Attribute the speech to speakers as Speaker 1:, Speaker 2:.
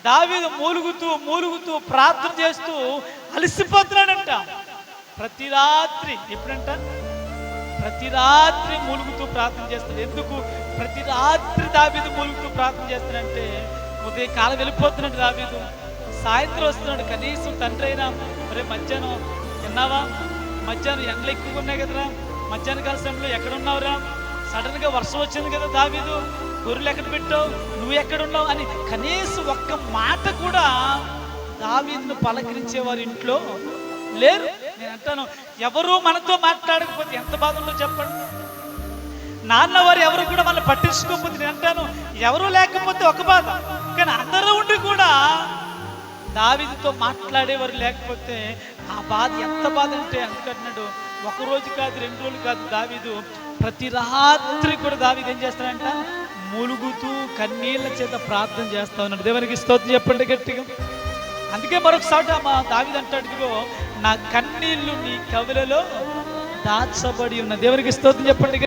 Speaker 1: దావీదు మూలుగుతూ మూలుగుతూ ప్రార్థన చేస్తూ అలసిపోతున్నాడంట. ప్రతి రాత్రి ఎప్పుడంట? ప్రతి రాత్రి మూలుగుతూ ప్రార్థన చేస్తాడు. ఎందుకు ప్రతి రాత్రి దావీదు మూలుగుతూ ప్రార్థన చేస్తాడంటే, ఉదయకాలం వెళ్ళిపోతున్నాడు దావీదు, సాయంత్రం వస్తున్నాడు. కనీసం తండ్రి అయినా, మరి మధ్యాహ్నం తిన్నావా, మధ్యాహ్నం ఎండలు ఎక్కువగా ఉన్నాయి కదరా, మధ్యాహ్న కాల సమయంలో ఎక్కడున్నావురా, సడన్గా వర్షం వచ్చింది కదా దావీదు, గొర్రెలు ఎక్కడ పెట్టావు, నువ్వు ఎక్కడున్నావు అని కనీసం ఒక్క మాట కూడా దావీదును పలకరించేవారు ఇంట్లో లేరు. నేను అంటాను, ఎవరు మనతో మాట్లాడకపోతే ఎంత బాధ ఉందో చెప్పండి. నాన్నవారు ఎవరు కూడా మనల్ని పట్టించుకోకపోతే, నేను అంటాను, ఎవరు లేకపోతే ఒక బాధ, కానీ అందరూ ఉండి కూడా దావీదుతో మాట్లాడేవారు లేకపోతే ఆ బాధ ఎంత బాధ అంటే అంటున్నాడు. ఒక రోజు కాదు, 2 రోజులు కాదు, దావీదు ప్రతి రాత్రి కూడా దావీదు ఏం చేస్తాడంట? మూలుగుతూ కన్నీళ్ళ చేత ప్రార్థన చేస్తా ఉన్నాడు. దేవునికి స్తోత్రం చెప్పండి గట్టిగా. అందుకే మరొకసారి మా దావీదు అంటాడు, ఇదిగో నా కన్నీళ్లు నీ కవిలలో దాచబడి ఉన్న. దేవునికి స్తోత్రం చెప్పండి.